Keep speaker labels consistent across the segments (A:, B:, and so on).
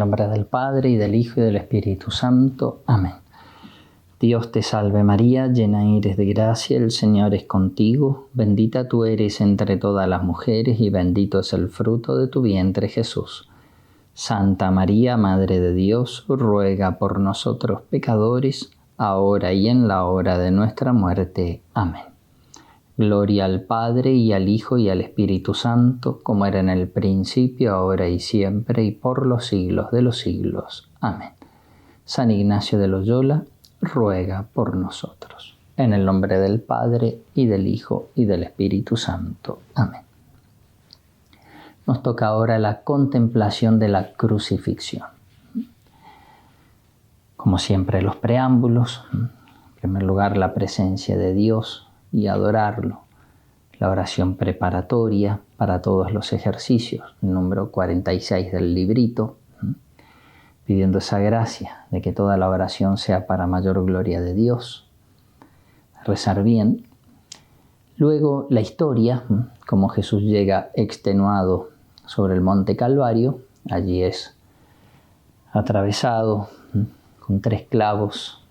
A: nombre del Padre, y del Hijo, y del Espíritu Santo. Amén. Dios te salve María, llena eres de gracia, el Señor es contigo. Bendita tú eres entre todas las mujeres, y bendito es el fruto de tu vientre, Jesús. Santa María, Madre de Dios, ruega por nosotros pecadores, ahora y en la hora de nuestra muerte. Amén. Gloria al Padre, y al Hijo, y al Espíritu Santo, como era en el principio, ahora y siempre, y por los siglos de los siglos. Amén. San Ignacio de Loyola, ruega por nosotros. En el nombre del Padre, y del Hijo, y del Espíritu Santo. Amén. Nos toca ahora la contemplación de la crucifixión. Como siempre, los preámbulos. En primer lugar, la presencia de Dios y adorarlo. La oración preparatoria para todos los ejercicios, el número 46 del librito, pidiendo esa gracia de que toda la oración sea para mayor gloria de Dios. Rezar bien. Luego la historia, como Jesús llega extenuado sobre el monte Calvario. Allí es atravesado con 3 clavos,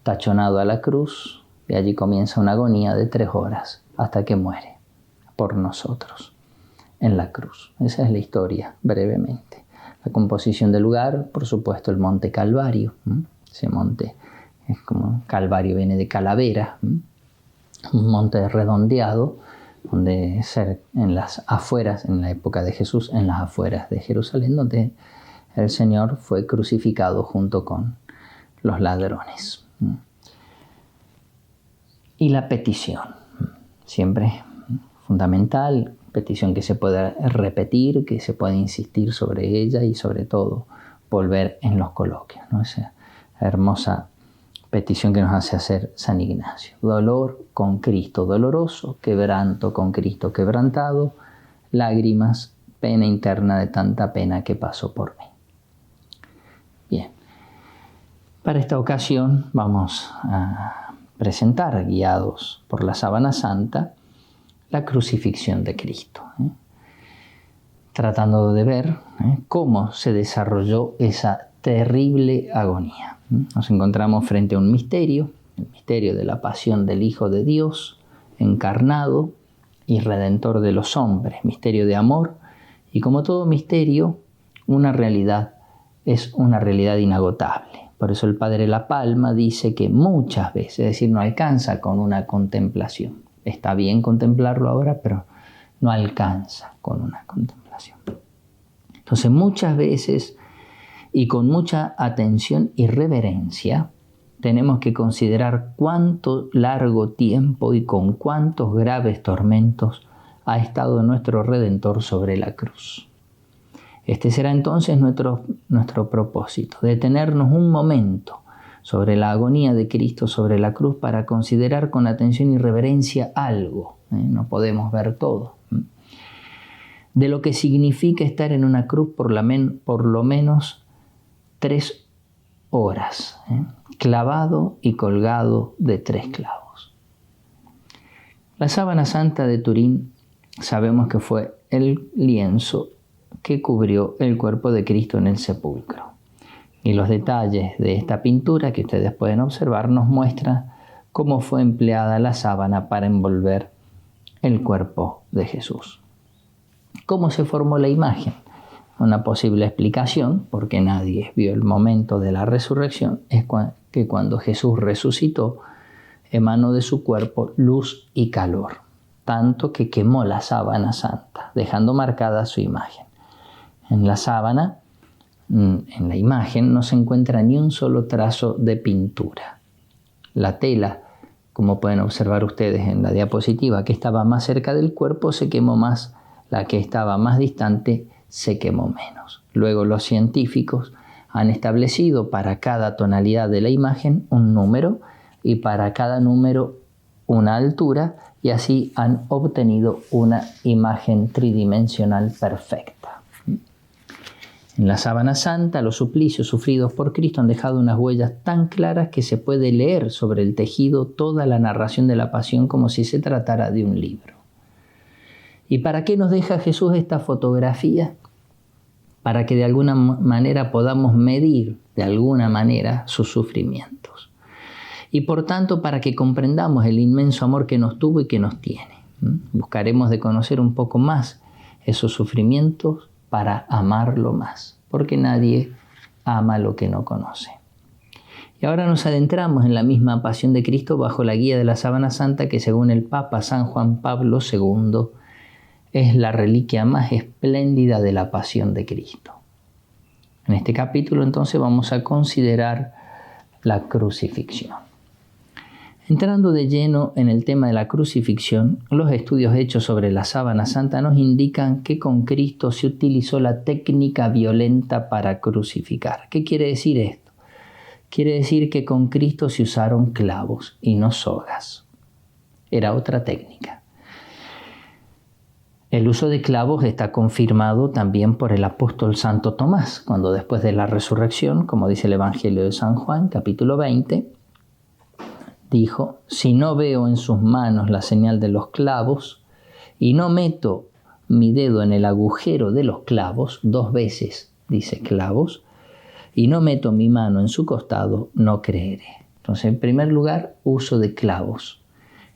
A: tachonado a la cruz, y allí comienza una agonía de 3 horas hasta que muere por nosotros en la cruz. Esa es la historia, brevemente. La composición del lugar, por supuesto, el monte Calvario. Ese monte es como Calvario, viene de calavera, un monte redondeado, donde en las afueras, en la época de Jesús, en las afueras de Jerusalén, donde el Señor fue crucificado junto con los ladrones. Y la petición, siempre fundamental, petición que se puede repetir, que se puede insistir sobre ella y sobre todo volver en los coloquios, ¿no? Esa hermosa petición que nos hace hacer San Ignacio. Dolor con Cristo doloroso, quebranto con Cristo quebrantado, lágrimas, pena interna de tanta pena que pasó por mí. Bien, para esta ocasión vamos a presentar, guiados por la sábana santa, la crucifixión de Cristo, tratando de ver cómo se desarrolló esa terrible agonía. Nos encontramos frente a un misterio, el misterio de la pasión del Hijo de Dios, encarnado y redentor de los hombres, misterio de amor, y como todo misterio, una realidad es una realidad inagotable. Por eso el Padre La Palma dice que muchas veces, es decir, no alcanza con una contemplación. Está bien contemplarlo ahora, pero no alcanza con una contemplación. Entonces, muchas veces y con mucha atención y reverencia, tenemos que considerar cuánto largo tiempo y con cuántos graves tormentos ha estado nuestro Redentor sobre la cruz. Este será entonces nuestro propósito, detenernos un momento sobre la agonía de Cristo sobre la cruz para considerar con atención y reverencia algo. No podemos ver todo. De lo que significa estar en una cruz por lo menos 3 horas, clavado y colgado de 3 clavos. La sábana santa de Turín sabemos que fue el lienzo que cubrió el cuerpo de Cristo en el sepulcro. Y los detalles de esta pintura que ustedes pueden observar nos muestran cómo fue empleada la sábana para envolver el cuerpo de Jesús. ¿Cómo se formó la imagen? Una posible explicación, porque nadie vio el momento de la resurrección, es que cuando Jesús resucitó, emanó de su cuerpo luz y calor, tanto que quemó la sábana santa, dejando marcada su imagen. En la sábana, en la imagen, no se encuentra ni un solo trazo de pintura. La tela, como pueden observar ustedes en la diapositiva, que estaba más cerca del cuerpo se quemó más, la que estaba más distante se quemó menos. Luego los científicos han establecido para cada tonalidad de la imagen un número y para cada número una altura, y así han obtenido una imagen tridimensional perfecta. En la sábana santa, los suplicios sufridos por Cristo han dejado unas huellas tan claras que se puede leer sobre el tejido toda la narración de la pasión como si se tratara de un libro. ¿Y para qué nos deja Jesús esta fotografía? para que de alguna manera podamos medir de alguna manera sus sufrimientos. Y por tanto, para que comprendamos el inmenso amor que nos tuvo y que nos tiene. Buscaremos de conocer un poco más esos sufrimientos para amarlo más, porque nadie ama lo que no conoce. Y ahora nos adentramos en la misma pasión de Cristo bajo la guía de la Sábana Santa, que según el Papa San Juan Pablo II es la reliquia más espléndida de la pasión de Cristo. En este capítulo entonces vamos a considerar la crucifixión. Entrando de lleno en el tema de la crucifixión, los estudios hechos sobre la Sábana Santa nos indican que con Cristo se utilizó la técnica violenta para crucificar. ¿Qué quiere decir esto? Quiere decir que con Cristo se usaron clavos y no sogas. Era otra técnica. El uso de clavos está confirmado también por el apóstol Santo Tomás, cuando después de la resurrección, como dice el Evangelio de San Juan, capítulo 20, dijo: si no veo en sus manos la señal de los clavos y no meto mi dedo en el agujero de los clavos, 2 veces dice clavos, y no meto mi mano en su costado, no creeré. Entonces, en primer lugar, uso de clavos.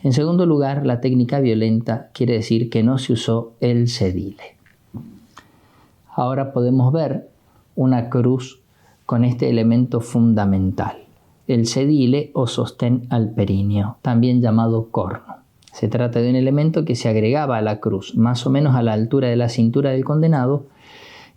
A: En segundo lugar, la técnica violenta quiere decir que no se usó el cedile. Ahora podemos ver una cruz con este elemento fundamental, el cedile o sostén alperíneo, también llamado corno. Se trata de un elemento que se agregaba a la cruz, más o menos a la altura de la cintura del condenado,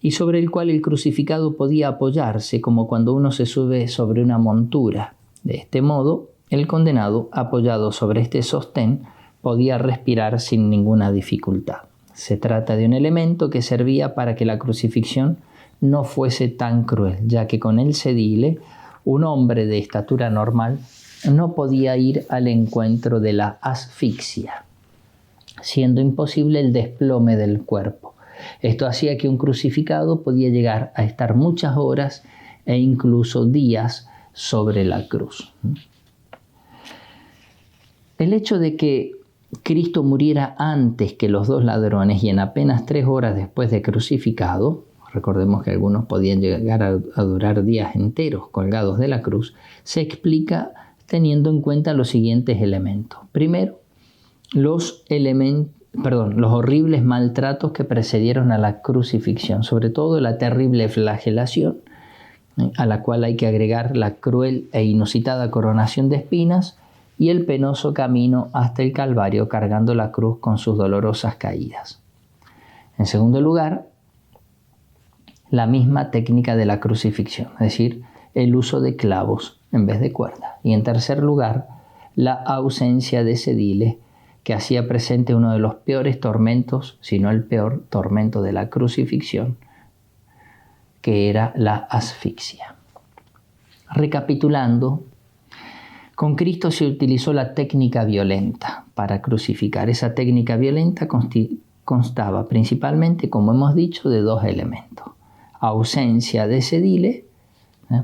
A: y sobre el cual el crucificado podía apoyarse, como cuando uno se sube sobre una montura. De este modo, el condenado, apoyado sobre este sostén, podía respirar sin ninguna dificultad. Se trata de un elemento que servía para que la crucifixión no fuese tan cruel, ya que con el cedile, un hombre de estatura normal no podía ir al encuentro de la asfixia, siendo imposible el desplome del cuerpo. Esto hacía que un crucificado podía llegar a estar muchas horas e incluso días sobre la cruz. El hecho de que Cristo muriera antes que los 2 ladrones y en apenas 3 horas después de crucificado, recordemos que algunos podían llegar a durar días enteros colgados de la cruz, se explica teniendo en cuenta los siguientes elementos. Primero, los horribles maltratos que precedieron a la crucifixión, sobre todo la terrible flagelación, a la cual hay que agregar la cruel e inusitada coronación de espinas y el penoso camino hasta el Calvario cargando la cruz con sus dolorosas caídas. En segundo lugar, la misma técnica de la crucifixión, es decir, el uso de clavos en vez de cuerda. Y en tercer lugar, la ausencia de cedile, que hacía presente uno de los peores tormentos, si no el peor tormento de la crucifixión, que era la asfixia. Recapitulando, con Cristo se utilizó la técnica violenta para crucificar. Esa técnica violenta constaba principalmente, como hemos dicho, de 2 elementos. Ausencia de cedile,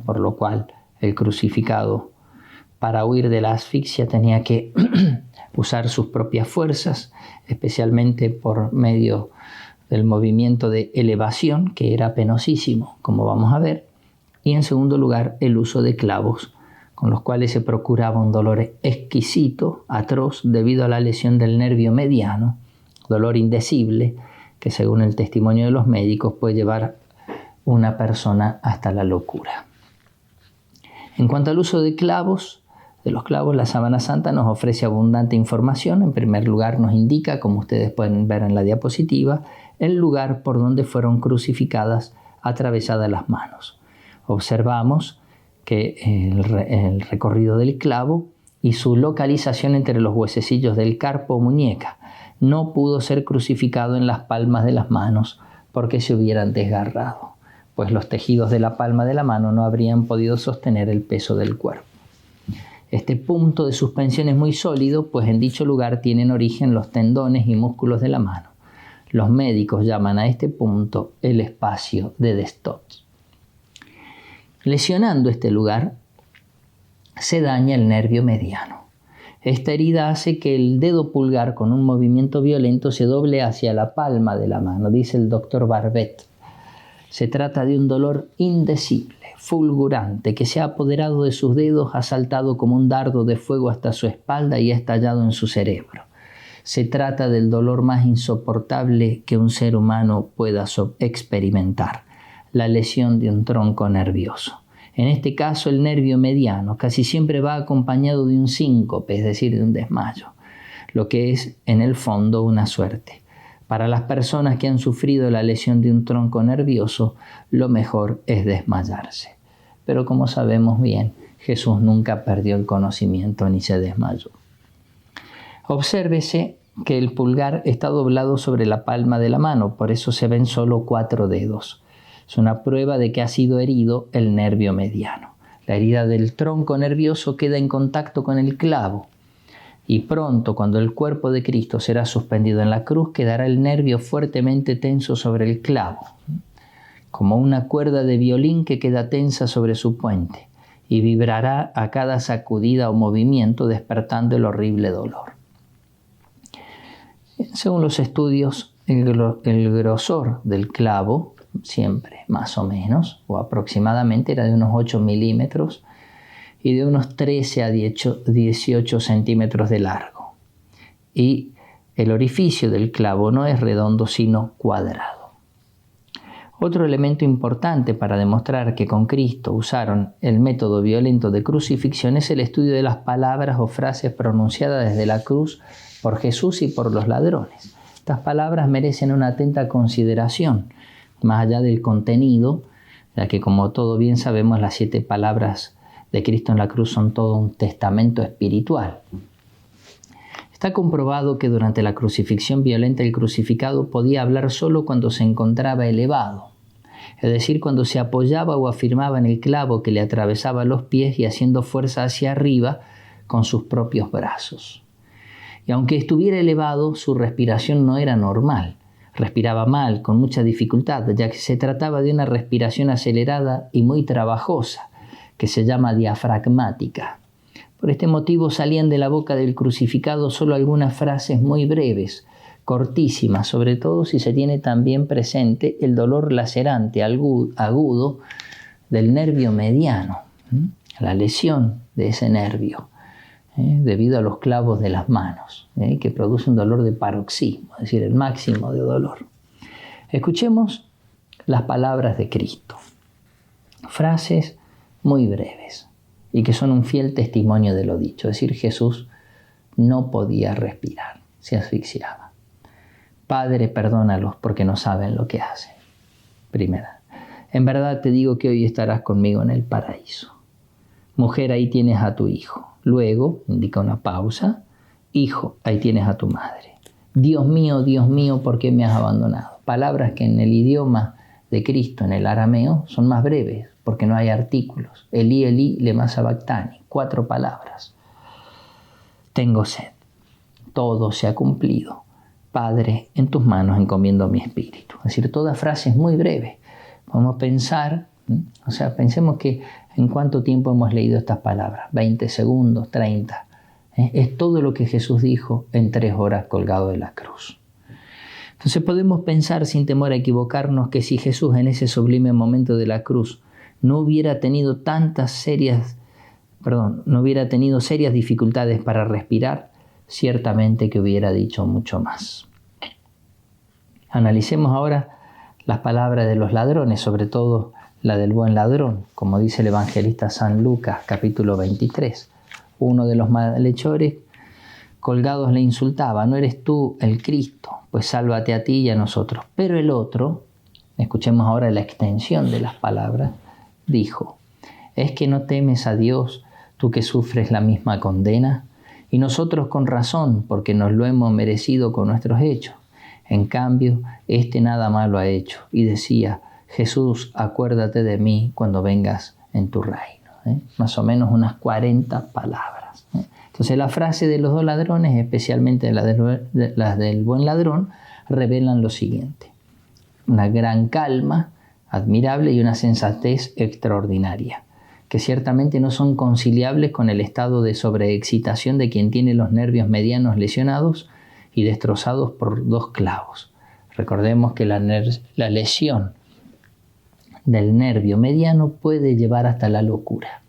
A: por lo cual el crucificado, para huir de la asfixia, tenía que usar sus propias fuerzas, especialmente por medio del movimiento de elevación, que era penosísimo, como vamos a ver. Y en segundo lugar, el uso de clavos, con los cuales se procuraba un dolor exquisito, atroz, debido a la lesión del nervio mediano, dolor indecible, que según el testimonio de los médicos puede llevar una persona hasta la locura. En cuanto al uso de los clavos, la Sábana Santa nos ofrece abundante información. En primer lugar, nos indica, como ustedes pueden ver en la diapositiva, el lugar por donde fueron crucificadas, atravesadas las manos. Observamos que el recorrido del clavo y su localización entre los huesecillos del carpo o muñeca. No pudo ser crucificado en las palmas de las manos porque se hubieran desgarrado, pues los tejidos de la palma de la mano no habrían podido sostener el peso del cuerpo. Este punto de suspensión es muy sólido, pues en dicho lugar tienen origen los tendones y músculos de la mano. Los médicos llaman a este punto el espacio de de Stocks. Lesionando este lugar, se daña el nervio mediano. Esta herida hace que el dedo pulgar, con un movimiento violento, se doble hacia la palma de la mano, dice el doctor Barbet. Se trata de un dolor indecible, fulgurante, que se ha apoderado de sus dedos, ha saltado como un dardo de fuego hasta su espalda y ha estallado en su cerebro. Se trata del dolor más insoportable que un ser humano pueda experimentar, la lesión de un tronco nervioso. En este caso, el nervio mediano casi siempre va acompañado de un síncope, es decir, de un desmayo, lo que es, en el fondo, una suerte. Para las personas que han sufrido la lesión de un tronco nervioso, lo mejor es desmayarse. Pero como sabemos bien, Jesús nunca perdió el conocimiento ni se desmayó. Obsérvese que el pulgar está doblado sobre la palma de la mano, por eso se ven solo 4 dedos. Es una prueba de que ha sido herido el nervio mediano. La herida del tronco nervioso queda en contacto con el clavo. Y pronto, cuando el cuerpo de Cristo será suspendido en la cruz, quedará el nervio fuertemente tenso sobre el clavo, como una cuerda de violín que queda tensa sobre su puente, y vibrará a cada sacudida o movimiento, despertando el horrible dolor. Según los estudios, el grosor del clavo, siempre más o menos, o aproximadamente, era de unos 8 milímetros, y de unos 13 a 18 centímetros de largo. Y el orificio del clavo no es redondo, sino cuadrado. Otro elemento importante para demostrar que con Cristo usaron el método violento de crucifixión es el estudio de las palabras o frases pronunciadas desde la cruz por Jesús y por los ladrones. Estas palabras merecen una atenta consideración, más allá del contenido, ya que, como todo bien sabemos, las 7 palabras de Cristo en la cruz son todo un testamento espiritual. Está comprobado que durante la crucifixión violenta el crucificado podía hablar solo cuando se encontraba elevado, es decir, cuando se apoyaba o afirmaba en el clavo que le atravesaba los pies y haciendo fuerza hacia arriba con sus propios brazos. Y aunque estuviera elevado, su respiración no era normal. Respiraba mal, con mucha dificultad, ya que se trataba de una respiración acelerada y muy trabajosa, que se llama diafragmática. Por este motivo salían de la boca del crucificado solo algunas frases muy breves, cortísimas, sobre todo si se tiene también presente el dolor lacerante agudo del nervio mediano, la lesión de ese nervio, debido a los clavos de las manos, que produce un dolor de paroxismo, es decir, el máximo de dolor. Escuchemos las palabras de Cristo, frases muy breves y que son un fiel testimonio de lo dicho. Es decir, Jesús no podía respirar, se asfixiaba. Padre, perdónalos porque no saben lo que hacen. Primera, en verdad te digo que hoy estarás conmigo en el paraíso. Mujer, ahí tienes a tu hijo. Luego, indica una pausa, hijo, ahí tienes a tu madre. Dios mío, ¿por qué me has abandonado? Palabras que en el idioma de Cristo, en el arameo, son más breves, porque no hay artículos. Elí, Elí, lema sabactani. 4 palabras. Tengo sed. Todo se ha cumplido. Padre, en tus manos encomiendo mi espíritu. Es decir, toda frase es muy breve. Vamos a pensar, pensemos que en cuánto tiempo hemos leído estas palabras. 20 segundos, 30. Es todo lo que Jesús dijo en 3 horas colgado de la cruz. Entonces podemos pensar sin temor a equivocarnos que si Jesús en ese sublime momento de la cruz no hubiera tenido serias dificultades para respirar, ciertamente que hubiera dicho mucho más. Analicemos ahora las palabras de los ladrones, sobre todo la del buen ladrón, como dice el evangelista San Lucas, capítulo 23. Uno de los malhechores colgados le insultaba: no eres tú el Cristo, pues sálvate a ti y a nosotros. Pero el otro, escuchemos ahora la extensión de las palabras, dijo: ¿es que no temes a Dios, tú que sufres la misma condena? Y nosotros con razón, porque nos lo hemos merecido con nuestros hechos. En cambio, este nada malo ha hecho. Y decía: Jesús, acuérdate de mí cuando vengas en tu reino. Más o menos unas 40 palabras. Entonces la frase de los 2 ladrones, especialmente las del buen ladrón, revelan lo siguiente: una gran calma admirable y una sensatez extraordinaria, que ciertamente no son conciliables con el estado de sobreexcitación de quien tiene los nervios medianos lesionados y destrozados por 2 clavos. Recordemos que la lesión del nervio mediano puede llevar hasta la locura.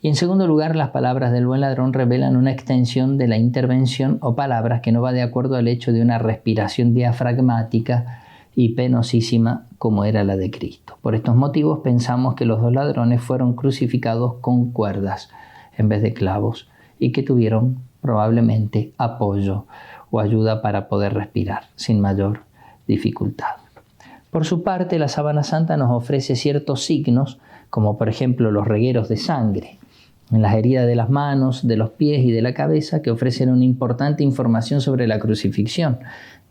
A: Y en segundo lugar, las palabras del buen ladrón revelan una extensión de la intervención o palabras que no va de acuerdo al hecho de una respiración diafragmática y penosísima como era la de Cristo. Por estos motivos pensamos que los dos ladrones fueron crucificados con cuerdas en vez de clavos y que tuvieron probablemente apoyo o ayuda para poder respirar sin mayor dificultad. Por su parte, la Sábana Santa nos ofrece ciertos signos, como por ejemplo los regueros de sangre en las heridas de las manos, de los pies y de la cabeza, que ofrecen una importante información sobre la crucifixión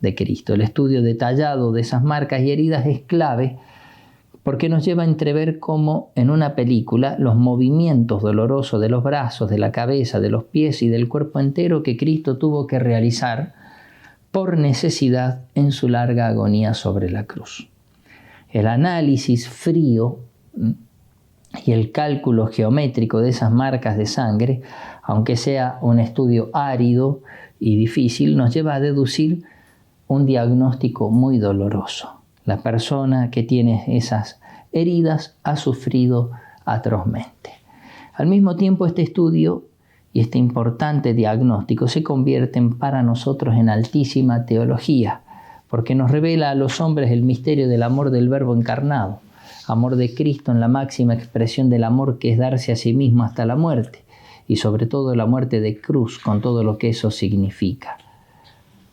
A: de Cristo. El estudio detallado de esas marcas y heridas es clave porque nos lleva a entrever cómo en una película los movimientos dolorosos de los brazos, de la cabeza, de los pies y del cuerpo entero que Cristo tuvo que realizar por necesidad en su larga agonía sobre la cruz. El análisis frío y el cálculo geométrico de esas marcas de sangre, aunque sea un estudio árido y difícil, nos lleva a deducir un diagnóstico muy doloroso. La persona que tiene esas heridas ha sufrido atrozmente. Al mismo tiempo, este estudio y este importante diagnóstico se convierten para nosotros en altísima teología, porque nos revela a los hombres el misterio del amor del Verbo encarnado, amor de Cristo en la máxima expresión del amor que es darse a sí mismo hasta la muerte, y sobre todo la muerte de cruz con todo lo que eso significa.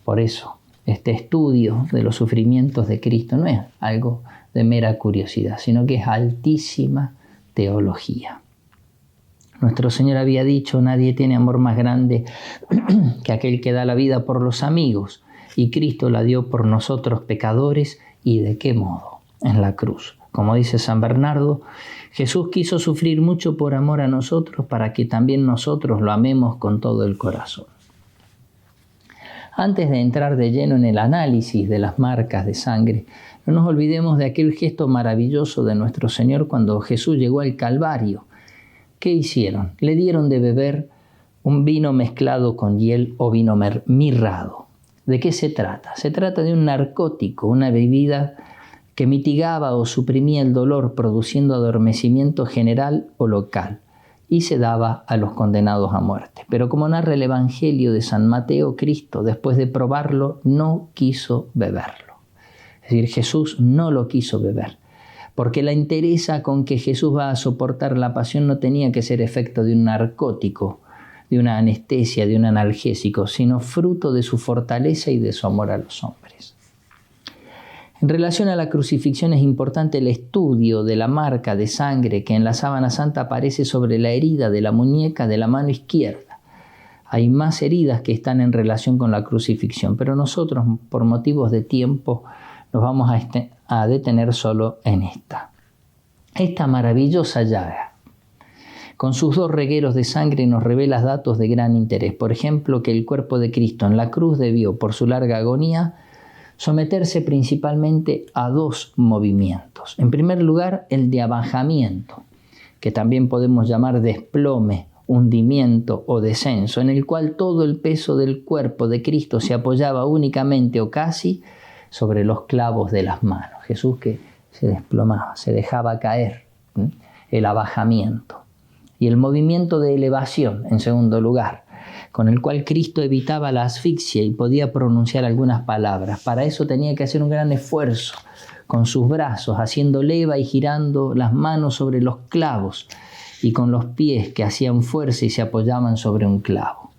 A: Por eso, este estudio de los sufrimientos de Cristo no es algo de mera curiosidad, sino que es altísima teología. Nuestro Señor había dicho: nadie tiene amor más grande que aquel que da la vida por los amigos, y Cristo la dio por nosotros pecadores, ¿y de qué modo? En la cruz. Como dice San Bernardo, Jesús quiso sufrir mucho por amor a nosotros para que también nosotros lo amemos con todo el corazón. Antes de entrar de lleno en el análisis de las marcas de sangre, no nos olvidemos de aquel gesto maravilloso de nuestro Señor cuando Jesús llegó al Calvario. ¿Qué hicieron? Le dieron de beber un vino mezclado con hiel o vino mirrado. ¿De qué se trata? Se trata de un narcótico, una bebida que mitigaba o suprimía el dolor produciendo adormecimiento general o local y se daba a los condenados a muerte. Pero como narra el Evangelio de San Mateo, Cristo, después de probarlo, no quiso beberlo. Es decir, Jesús no lo quiso beber, porque la entereza con que Jesús va a soportar la pasión no tenía que ser efecto de un narcótico, de una anestesia, de un analgésico, sino fruto de su fortaleza y de su amor a los hombres. En relación a la crucifixión es importante el estudio de la marca de sangre que en la Sábana Santa aparece sobre la herida de la muñeca de la mano izquierda. Hay más heridas que están en relación con la crucifixión, pero nosotros, por motivos de tiempo, nos vamos a detener solo en esta. Esta maravillosa llaga, con sus dos regueros de sangre, nos revela datos de gran interés. Por ejemplo, que el cuerpo de Cristo en la cruz debió, por su larga agonía, someterse principalmente a dos movimientos. En primer lugar, el de abajamiento, que también podemos llamar desplome, hundimiento o descenso, en el cual todo el peso del cuerpo de Cristo se apoyaba únicamente o casi sobre los clavos de las manos. Jesús que se desplomaba, se dejaba caer, el abajamiento. Y el movimiento de elevación, en segundo lugar, con el cual Cristo evitaba la asfixia y podía pronunciar algunas palabras. Para eso tenía que hacer un gran esfuerzo con sus brazos, haciendo leva y girando las manos sobre los clavos y con los pies que hacían fuerza y se apoyaban sobre un clavo.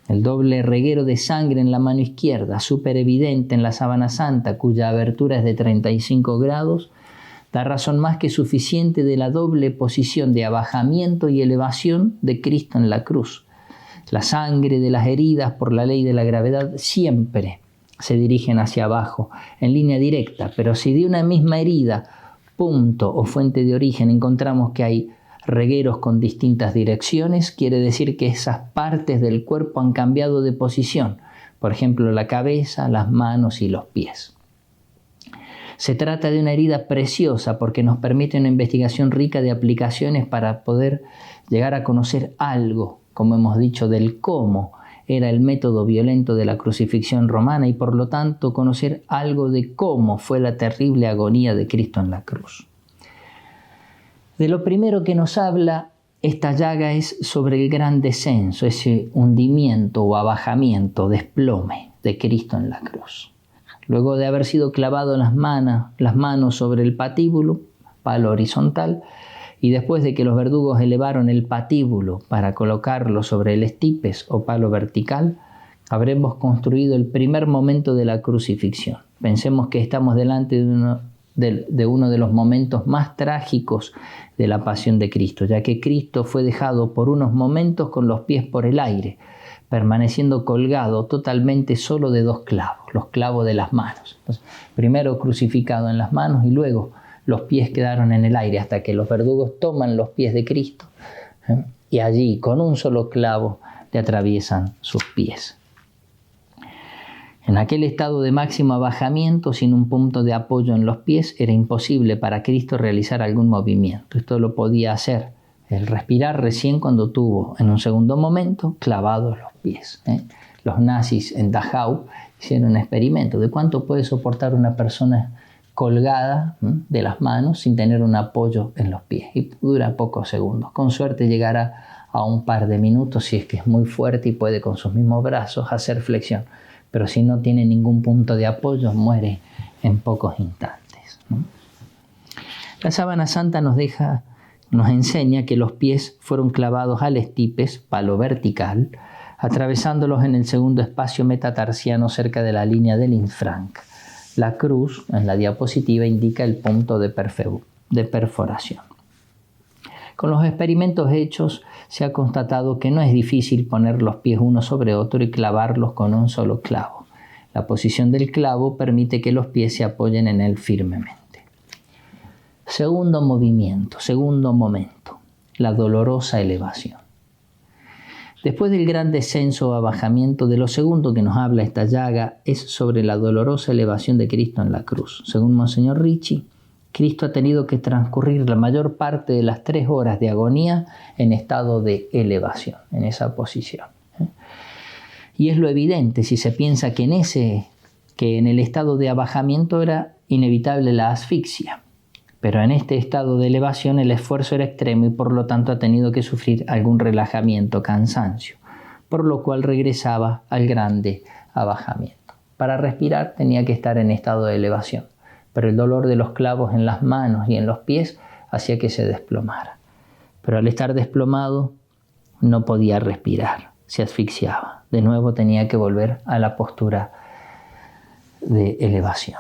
A: El doble reguero de sangre en la mano izquierda, súper evidente en la Sábana Santa, cuya abertura es de 35 grados, da razón más que suficiente de la doble posición de abajamiento y elevación de Cristo en la cruz. La sangre de las heridas, por la ley de la gravedad, siempre se dirigen hacia abajo, en línea directa, pero si de una misma herida, punto o fuente de origen, encontramos que hay regueros con distintas direcciones, quiere decir que esas partes del cuerpo han cambiado de posición, por ejemplo, la cabeza, las manos y los pies. Se trata de una herida preciosa porque nos permite una investigación rica de aplicaciones para poder llegar a conocer algo, como hemos dicho, del cómo era el método violento de la crucifixión romana y por lo tanto conocer algo de cómo fue la terrible agonía de Cristo en la cruz. De lo primero que nos habla esta llaga es sobre el gran descenso, ese hundimiento o abajamiento, desplome de Cristo en la cruz. Luego de haber sido clavado en las manos sobre el patíbulo, palo horizontal, y después de que los verdugos elevaron el patíbulo para colocarlo sobre el estipes o palo vertical, habremos construido el primer momento de la crucifixión. Pensemos que estamos delante de uno de los momentos más trágicos de la pasión de Cristo, ya que Cristo fue dejado por unos momentos con los pies por el aire, permaneciendo colgado totalmente solo de 2 clavos, los clavos de las manos. Entonces, primero crucificado en las manos y luego los pies quedaron en el aire hasta que los verdugos toman los pies de Cristo y allí con un solo clavo le atraviesan sus pies. En aquel estado de máximo abajamiento, sin un punto de apoyo en los pies, era imposible para Cristo realizar algún movimiento. Esto lo podía hacer el respirar recién cuando tuvo, en un segundo momento, clavados los pies. Los nazis en Dachau hicieron un experimento de cuánto puede soportar una persona colgada de las manos sin tener un apoyo en los pies. Y dura pocos segundos. Con suerte llegará a un par de minutos si es que es muy fuerte y puede con sus mismos brazos hacer flexión. Pero si no tiene ningún punto de apoyo, muere en pocos instantes. La sábana santa nos enseña que los pies fueron clavados al estipes, palo vertical, atravesándolos en el segundo espacio metatarsiano cerca de la línea del infranc. La cruz, en la diapositiva, indica el punto de perforación. Con los experimentos hechos se ha constatado que no es difícil poner los pies uno sobre otro y clavarlos con un solo clavo. La posición del clavo permite que los pies se apoyen en él firmemente. Segundo momento, la dolorosa elevación. Después del gran descenso o abajamiento, de lo segundo que nos habla esta llaga es sobre la dolorosa elevación de Cristo en la cruz. Según Monseñor Ricci, Cristo ha tenido que transcurrir la mayor parte de las 3 horas de agonía en estado de elevación, en esa posición. Y es lo evidente si se piensa que en el estado de abajamiento era inevitable la asfixia. Pero en este estado de elevación el esfuerzo era extremo y por lo tanto ha tenido que sufrir algún relajamiento, cansancio, por lo cual regresaba al grande abajamiento. Para respirar tenía que estar en estado de elevación, pero el dolor de los clavos en las manos y en los pies hacía que se desplomara. Pero al estar desplomado no podía respirar, se asfixiaba. De nuevo tenía que volver a la postura de elevación.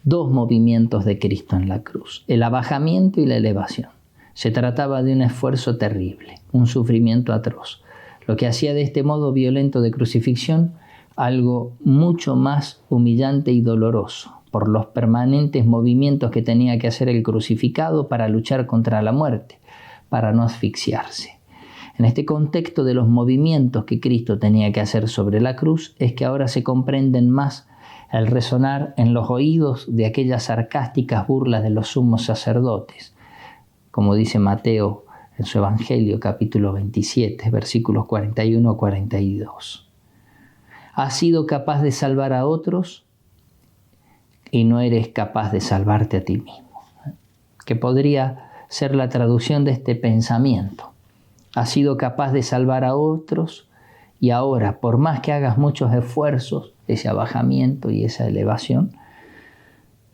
A: 2 movimientos de Cristo en la cruz, el abajamiento y la elevación. Se trataba de un esfuerzo terrible, un sufrimiento atroz, lo que hacía de este modo violento de crucifixión algo mucho más humillante y doloroso, por los permanentes movimientos que tenía que hacer el crucificado para luchar contra la muerte, para no asfixiarse. En este contexto de los movimientos que Cristo tenía que hacer sobre la cruz, es que ahora se comprenden más el resonar en los oídos de aquellas sarcásticas burlas de los sumos sacerdotes, como dice Mateo en su Evangelio, capítulo 27, versículos 41 a 42. Has sido capaz de salvar a otros y no eres capaz de salvarte a ti mismo. Que podría ser la traducción de este pensamiento. Has sido capaz de salvar a otros y ahora, por más que hagas muchos esfuerzos, ese abajamiento y esa elevación,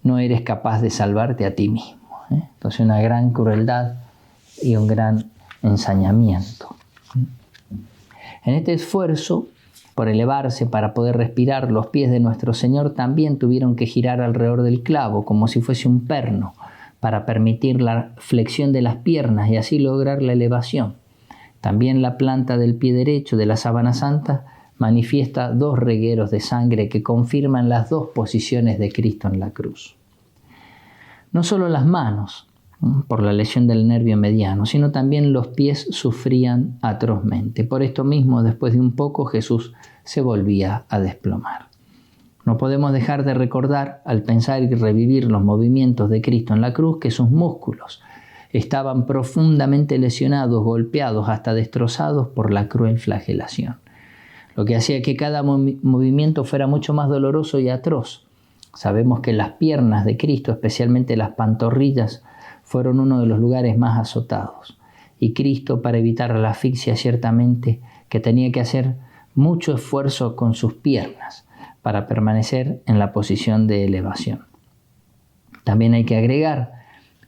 A: no eres capaz de salvarte a ti mismo. Entonces una gran crueldad y un gran ensañamiento. En este esfuerzo por elevarse para poder respirar, los pies de nuestro Señor también tuvieron que girar alrededor del clavo como si fuese un perno para permitir la flexión de las piernas y así lograr la elevación. También la planta del pie derecho de la sábana santa manifiesta 2 regueros de sangre que confirman las 2 posiciones de Cristo en la cruz. No solo las manos, por la lesión del nervio mediano, sino también los pies sufrían atrozmente. Por esto mismo, después de un poco, Jesús se volvía a desplomar. No podemos dejar de recordar, al pensar y revivir los movimientos de Cristo en la cruz, que sus músculos estaban profundamente lesionados, golpeados, hasta destrozados por la cruel flagelación, lo que hacía que cada movimiento fuera mucho más doloroso y atroz. Sabemos que las piernas de Cristo, especialmente las pantorrillas, fueron uno de los lugares más azotados. Y Cristo, para evitar la asfixia, ciertamente que tenía que hacer mucho esfuerzo con sus piernas para permanecer en la posición de elevación. También hay que agregar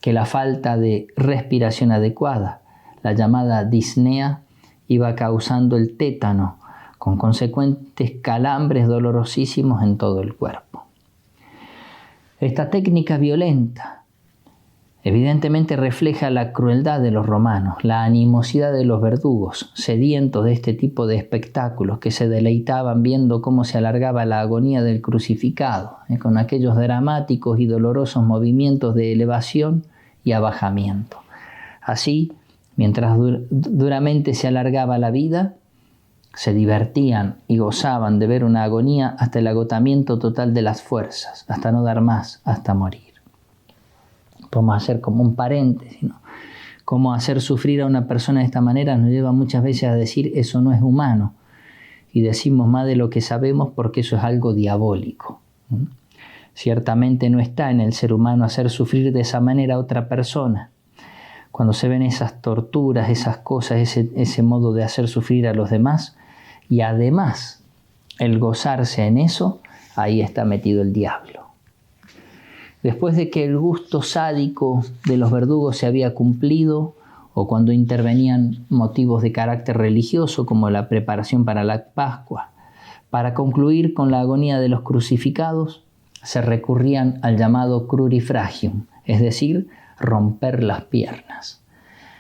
A: que la falta de respiración adecuada, la llamada disnea, iba causando el tétano, con consecuentes calambres dolorosísimos en todo el cuerpo. Esta técnica violenta evidentemente refleja la crueldad de los romanos, la animosidad de los verdugos, sedientos de este tipo de espectáculos, que se deleitaban viendo cómo se alargaba la agonía del crucificado, con aquellos dramáticos y dolorosos movimientos de elevación y abajamiento. Así, mientras duramente se alargaba la vida, se divertían y gozaban de ver una agonía hasta el agotamiento total de las fuerzas, hasta no dar más, hasta morir. Podemos hacer como un paréntesis, ¿no? Cómo hacer sufrir a una persona de esta manera nos lleva muchas veces a decir eso no es humano, y decimos más de lo que sabemos porque eso es algo diabólico. Ciertamente no está en el ser humano hacer sufrir de esa manera a otra persona. Cuando se ven esas torturas, esas cosas, ese modo de hacer sufrir a los demás, y además el gozarse en eso, ahí está metido el diablo. Después de que el gusto sádico de los verdugos se había cumplido, o cuando intervenían motivos de carácter religioso como la preparación para la Pascua, para concluir con la agonía de los crucificados, se recurrían al llamado crurifragium, es decir, romper las piernas.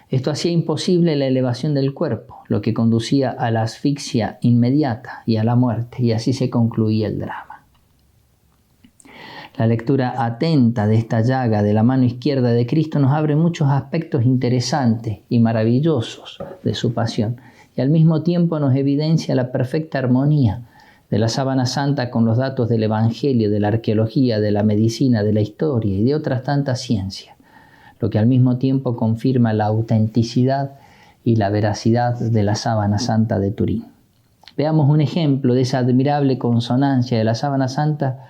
A: Esto hacía imposible la elevación del cuerpo, lo que conducía a la asfixia inmediata y a la muerte, y así se concluía el drama. La lectura atenta de esta llaga de la mano izquierda de Cristo nos abre muchos aspectos interesantes y maravillosos de su pasión, y al mismo tiempo nos evidencia la perfecta armonía de la sábana santa con los datos del Evangelio, de la arqueología, de la medicina, de la historia y de otras tantas ciencias, lo que al mismo tiempo confirma la autenticidad y la veracidad de la sábana santa de Turín. Veamos un ejemplo de esa admirable consonancia de la sábana santa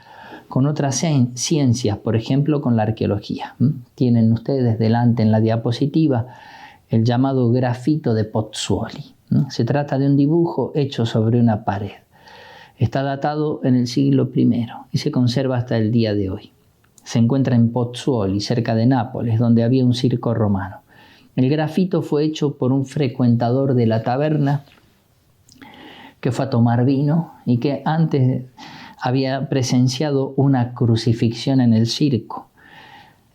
A: con otras ciencias, por ejemplo con la arqueología. Tienen ustedes delante en la diapositiva el llamado grafito de Pozzuoli. Se trata de un dibujo hecho sobre una pared. Está datado en el siglo I y se conserva hasta el día de hoy. Se encuentra en Pozzuoli, cerca de Nápoles, donde había un circo romano. El grafito fue hecho por un frecuentador de la taberna que fue a tomar vino y que antes había presenciado una crucifixión en el circo.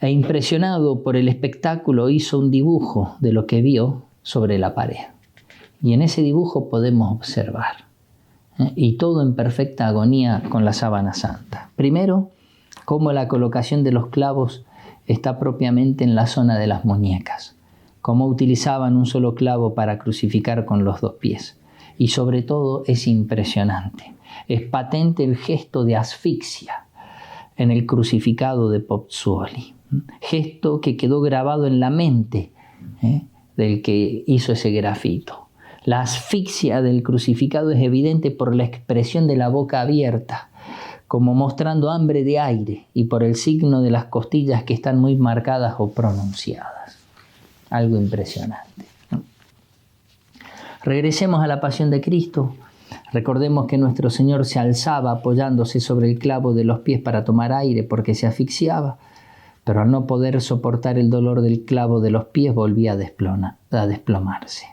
A: E impresionado por el espectáculo hizo un dibujo de lo que vio sobre la pared. Y en ese dibujo podemos observar, y todo en perfecta agonía con la sábana santa. Primero, cómo la colocación de los clavos está propiamente en la zona de las muñecas, cómo utilizaban un solo clavo para crucificar con los dos pies. Y sobre todo es impresionante. Es patente el gesto de asfixia en el crucificado de Pozzuoli. Gesto que quedó grabado en la mente del que hizo ese grafito. La asfixia del crucificado es evidente por la expresión de la boca abierta, como mostrando hambre de aire, y por el signo de las costillas que están muy marcadas o pronunciadas. Algo impresionante. Regresemos a la pasión de Cristo. Recordemos que nuestro Señor se alzaba apoyándose sobre el clavo de los pies para tomar aire porque se asfixiaba, pero al no poder soportar el dolor del clavo de los pies volvía a desplomarse.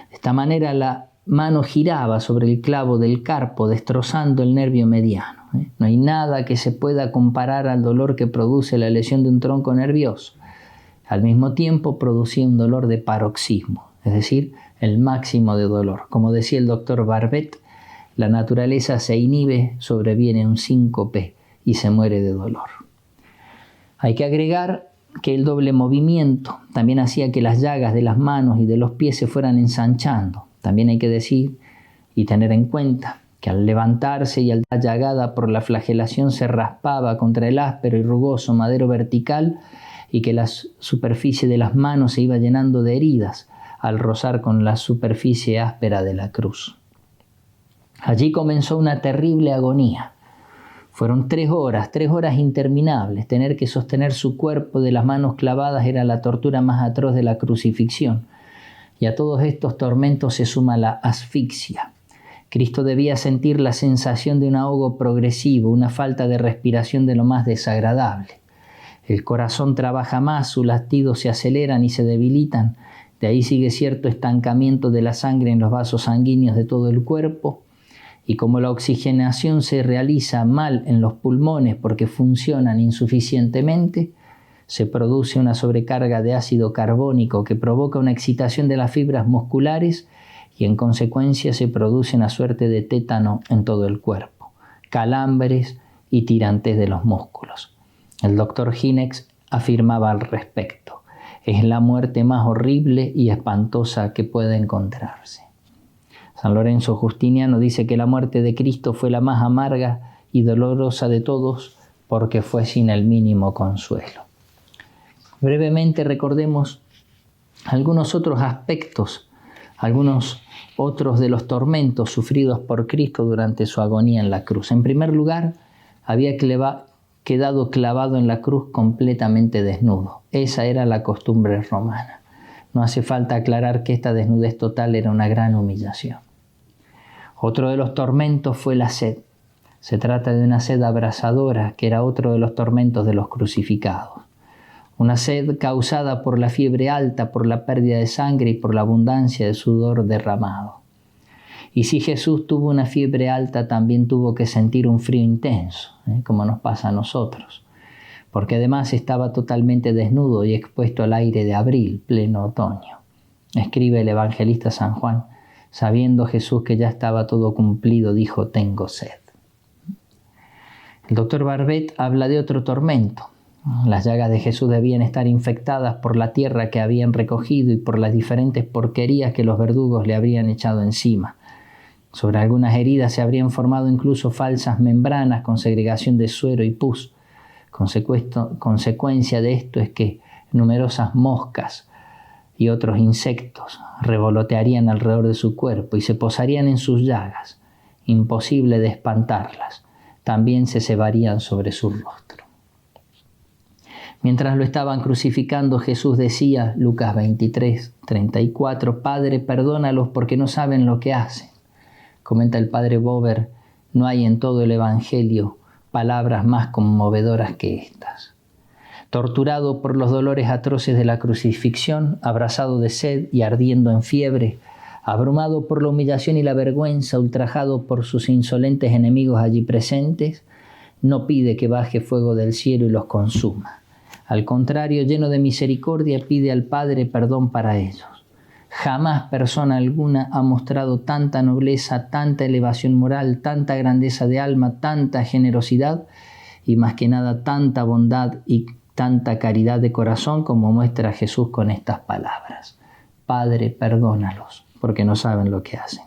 A: De esta manera la mano giraba sobre el clavo del carpo, destrozando el nervio mediano. No hay nada que se pueda comparar al dolor que produce la lesión de un tronco nervioso. Al mismo tiempo producía un dolor de paroxismo, es decir, el máximo de dolor. Como decía el doctor Barbet, la naturaleza se inhibe, sobreviene un síncope y se muere de dolor. Hay que agregar que el doble movimiento también hacía que las llagas de las manos y de los pies se fueran ensanchando. También hay que decir y tener en cuenta que al levantarse y al dar llagada por la flagelación se raspaba contra el áspero y rugoso madero vertical, y que la superficie de las manos se iba llenando de heridas al rozar con la superficie áspera de la cruz. Allí comenzó una terrible agonía, Fueron 3 horas interminables. Tener que sostener su cuerpo de las manos clavadas era la tortura más atroz de la crucifixión. Y a todos estos tormentos se suma la asfixia. Cristo debía sentir la sensación de un ahogo progresivo, una falta de respiración de lo más desagradable. El corazón trabaja más, sus latidos se aceleran y se debilitan. De ahí sigue cierto estancamiento de la sangre en los vasos sanguíneos de todo el cuerpo. Y como la oxigenación se realiza mal en los pulmones porque funcionan insuficientemente, se produce una sobrecarga de ácido carbónico que provoca una excitación de las fibras musculares y en consecuencia se produce una suerte de tétano en todo el cuerpo, calambres y tirantes de los músculos. El doctor Hinex afirmaba al respecto: es la muerte más horrible y espantosa que puede encontrarse. San Lorenzo Justiniano dice que la muerte de Cristo fue la más amarga y dolorosa de todos porque fue sin el mínimo consuelo. Brevemente recordemos algunos otros aspectos, algunos otros de los tormentos sufridos por Cristo durante su agonía en la cruz. En primer lugar, había quedado clavado en la cruz completamente desnudo. Esa era la costumbre romana. No hace falta aclarar que esta desnudez total era una gran humillación. Otro de los tormentos fue la sed. Se trata de una sed abrasadora, que era otro de los tormentos de los crucificados. Una sed causada por la fiebre alta, por la pérdida de sangre y por la abundancia de sudor derramado. Y si Jesús tuvo una fiebre alta, también tuvo que sentir un frío intenso, como nos pasa a nosotros, porque además estaba totalmente desnudo y expuesto al aire de abril, pleno otoño. Escribe el evangelista San Juan: sabiendo Jesús que ya estaba todo cumplido, dijo: tengo sed. El doctor Barbet habla de otro tormento. Las llagas de Jesús debían estar infectadas por la tierra que habían recogido y por las diferentes porquerías que los verdugos le habrían echado encima. Sobre algunas heridas se habrían formado incluso falsas membranas con segregación de suero y pus. Consecuencia de esto es que numerosas moscas y otros insectos revolotearían alrededor de su cuerpo y se posarían en sus llagas. Imposible de espantarlas. También se cebarían sobre su rostro. Mientras lo estaban crucificando, Jesús decía, Lucas 23:34, Padre, perdónalos porque no saben lo que hacen. Comenta el padre Bober, no hay en todo el Evangelio palabras más conmovedoras que estas. Torturado por los dolores atroces de la crucifixión, abrazado de sed y ardiendo en fiebre, abrumado por la humillación y la vergüenza, ultrajado por sus insolentes enemigos allí presentes, no pide que baje fuego del cielo y los consuma. Al contrario, lleno de misericordia, pide al Padre perdón para ellos. Jamás persona alguna ha mostrado tanta nobleza, tanta elevación moral, tanta grandeza de alma, tanta generosidad y más que nada tanta bondad y tanta caridad de corazón como muestra Jesús con estas palabras. Padre, perdónalos, porque no saben lo que hacen.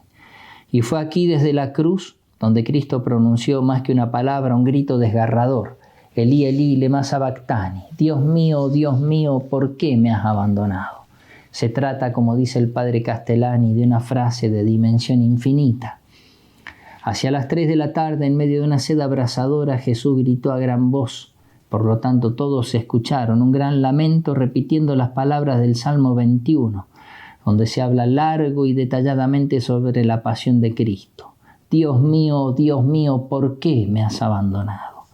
A: Y fue aquí desde la cruz donde Cristo pronunció más que una palabra, un grito desgarrador. Elí, Elí, lema sabactani. Dios mío, ¿por qué me has abandonado? Se trata, como dice el padre Castellani, de una frase de dimensión infinita. Hacia las 3 de la tarde, en medio de una sed abrasadora, Jesús gritó a gran voz. Por lo tanto, todos escucharon un gran lamento repitiendo las palabras del Salmo 21, donde se habla largo y detalladamente sobre la pasión de Cristo. Dios mío, ¿por qué me has abandonado?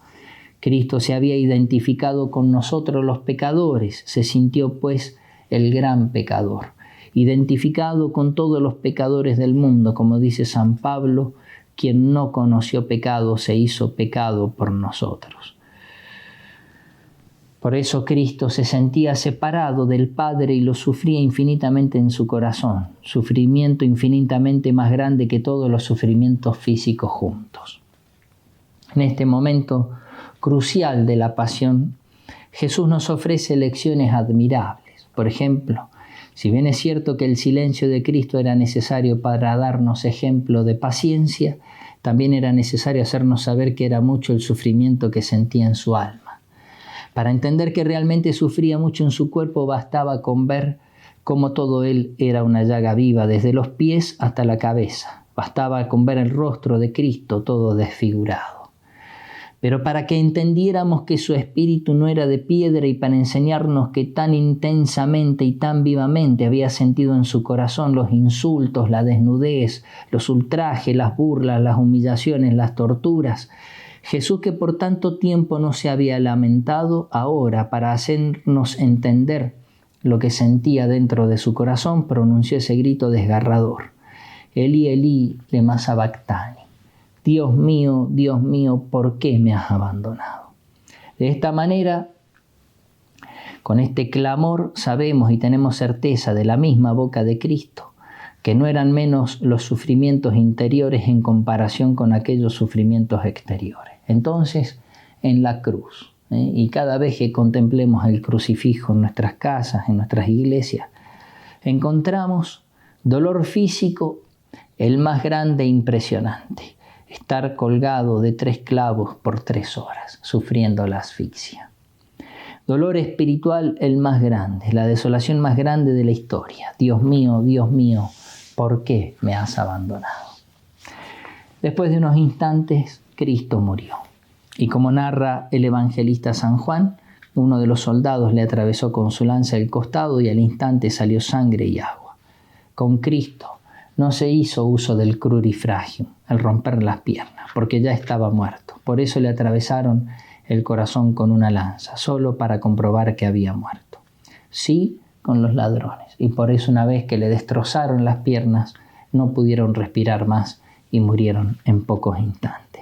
A: Cristo se había identificado con nosotros los pecadores, se sintió pues el gran pecador, identificado con todos los pecadores del mundo, como dice San Pablo, quien no conoció pecado se hizo pecado por nosotros. Por eso Cristo se sentía separado del Padre y lo sufría infinitamente en su corazón, sufrimiento infinitamente más grande que todos los sufrimientos físicos juntos. En este momento crucial de la pasión, Jesús nos ofrece lecciones admirables. Por ejemplo, si bien es cierto que el silencio de Cristo era necesario para darnos ejemplo de paciencia, también era necesario hacernos saber que era mucho el sufrimiento que sentía en su alma. Para entender que realmente sufría mucho en su cuerpo, bastaba con ver cómo todo él era una llaga viva, desde los pies hasta la cabeza. Bastaba con ver el rostro de Cristo todo desfigurado. pero para que entendiéramos que su espíritu no era de piedra y para enseñarnos que tan intensamente y tan vivamente había sentido en su corazón los insultos, la desnudez, los ultrajes, las burlas, las humillaciones, las torturas. Jesús, que por tanto tiempo no se había lamentado, ahora, para hacernos entender lo que sentía dentro de su corazón, pronunció ese grito desgarrador: Elí, Elí, lema sabactani. Dios mío, ¿por qué me has abandonado? De esta manera, con este clamor, sabemos y tenemos certeza de la misma boca de Cristo, que no eran menos los sufrimientos interiores en comparación con aquellos sufrimientos exteriores. Entonces, en la cruz, y cada vez que contemplemos el crucifijo en nuestras casas, en nuestras iglesias, encontramos dolor físico, el más grande e impresionante: estar colgado de 3 clavos por 3 horas, sufriendo la asfixia. Dolor espiritual, el más grande, la desolación más grande de la historia. Dios mío, ¿por qué me has abandonado? Después de unos instantes, Cristo murió. Y como narra el evangelista San Juan, uno de los soldados le atravesó con su lanza el costado y al instante salió sangre y agua. Con Cristo no se hizo uso del crurifragium, al romper las piernas, porque ya estaba muerto. Por eso le atravesaron el corazón con una lanza, solo para comprobar que había muerto. Sí, con los ladrones. Y por eso, una vez que le destrozaron las piernas, no pudieron respirar más y murieron en pocos instantes.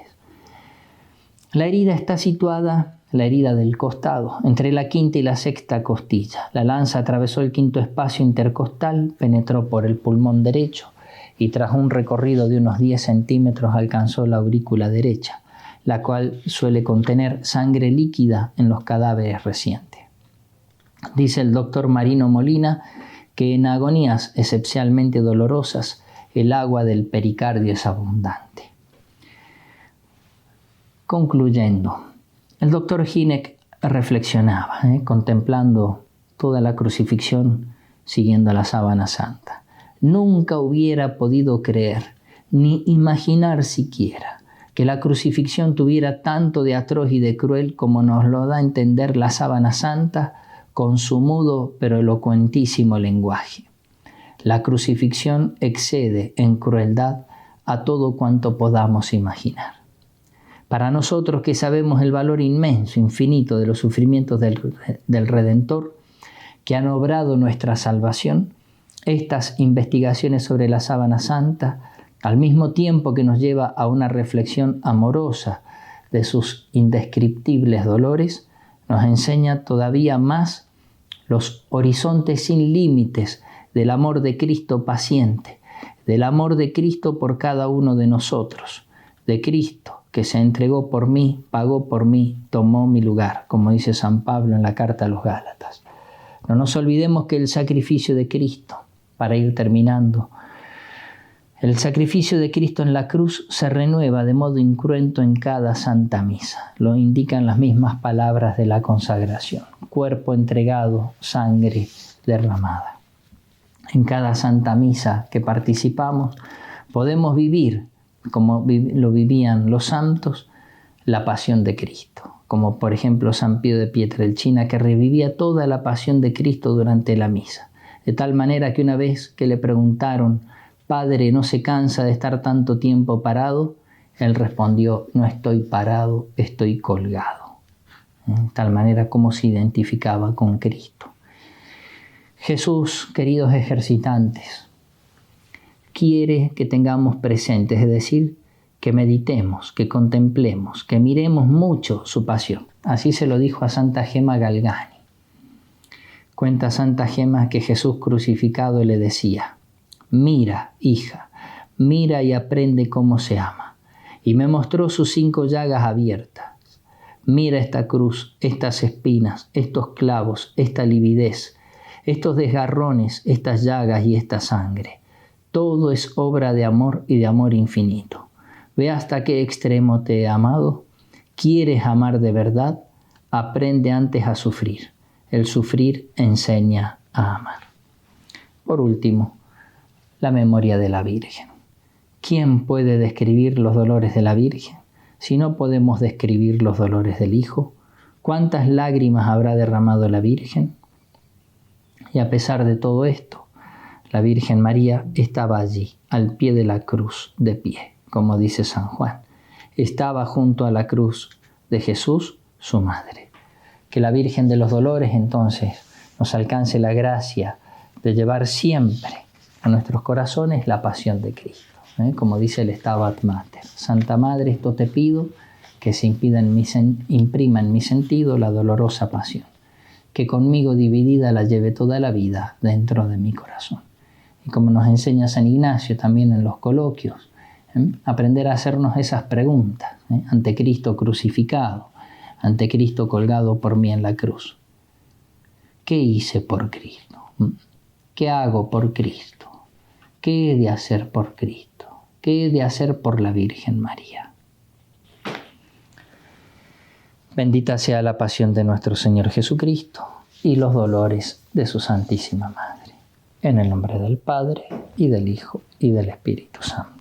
A: La herida está situada, la herida del costado, entre la 5ª y la 6ª costilla. La lanza atravesó el 5º espacio intercostal, penetró por el pulmón derecho y tras un recorrido de unos 10 centímetros alcanzó la aurícula derecha, la cual suele contener sangre líquida en los cadáveres recientes. Dice el doctor Marino Molina que en agonías excepcionalmente dolorosas el agua del pericardio es abundante. Concluyendo, el doctor Hynek reflexionaba, contemplando toda la crucifixión, siguiendo la sábana santa. Nunca hubiera podido creer, ni imaginar siquiera, que la crucifixión tuviera tanto de atroz y de cruel como nos lo da a entender la sábana santa con su mudo pero elocuentísimo lenguaje. La crucifixión excede en crueldad a todo cuanto podamos imaginar. Para nosotros que sabemos el valor inmenso, infinito de los sufrimientos del Redentor, que han obrado nuestra salvación, estas investigaciones sobre la sábana santa, al mismo tiempo que nos lleva a una reflexión amorosa de sus indescriptibles dolores, nos enseña todavía más los horizontes sin límites del amor de Cristo paciente, del amor de Cristo por cada uno de nosotros, de Cristo que se entregó por mí, pagó por mí, tomó mi lugar, como dice San Pablo en la carta a los Gálatas. No nos olvidemos que el sacrificio de Cristo, para ir terminando, el sacrificio de Cristo en la cruz se renueva de modo incruento en cada Santa Misa. Lo indican las mismas palabras de la consagración. Cuerpo entregado, sangre derramada. En cada Santa Misa que participamos podemos vivir, como lo vivían los santos, la pasión de Cristo. Como por ejemplo San Pío de Pietrelcina, que revivía toda la pasión de Cristo durante la misa. De tal manera que una vez que le preguntaron: Padre, ¿no se cansa de estar tanto tiempo parado? Él respondió: no estoy parado, estoy colgado. De tal manera como se identificaba con Cristo. Jesús, queridos ejercitantes, quiere que tengamos presentes, es decir, que meditemos, que contemplemos, que miremos mucho su pasión. Así se lo dijo a Santa Gema Galgani. Cuenta Santa Gema que Jesús crucificado le decía: mira, hija, mira y aprende cómo se ama. Y me mostró sus 5 llagas abiertas. Mira esta cruz, estas espinas, estos clavos, esta lividez, estos desgarrones, estas llagas y esta sangre. Todo es obra de amor y de amor infinito. Ve hasta qué extremo te he amado. ¿Quieres amar de verdad? Aprende antes a sufrir. El sufrir enseña a amar. Por último, la memoria de la Virgen. ¿Quién puede describir los dolores de la Virgen? Si no podemos describir los dolores del Hijo, ¿cuántas lágrimas habrá derramado la Virgen? Y a pesar de todo esto, la Virgen María estaba allí, al pie de la cruz, de pie, como dice San Juan. Estaba junto a la cruz de Jesús, su madre. Que la Virgen de los Dolores entonces nos alcance la gracia de llevar siempre a nuestros corazones la pasión de Cristo. Como dice el Stabat Mater. Santa Madre, esto te pido, que se imprima en mi sentido la dolorosa pasión, que conmigo dividida la lleve toda la vida dentro de mi corazón. Y como nos enseña San Ignacio también en los coloquios, aprender a hacernos esas preguntas ante Cristo crucificado, ante Cristo colgado por mí en la cruz. ¿Qué hice por Cristo? ¿Qué hago por Cristo? ¿Qué he de hacer por Cristo? ¿Qué he de hacer por la Virgen María? Bendita sea la pasión de nuestro Señor Jesucristo y los dolores de su Santísima Madre. En el nombre del Padre, y del Hijo, y del Espíritu Santo.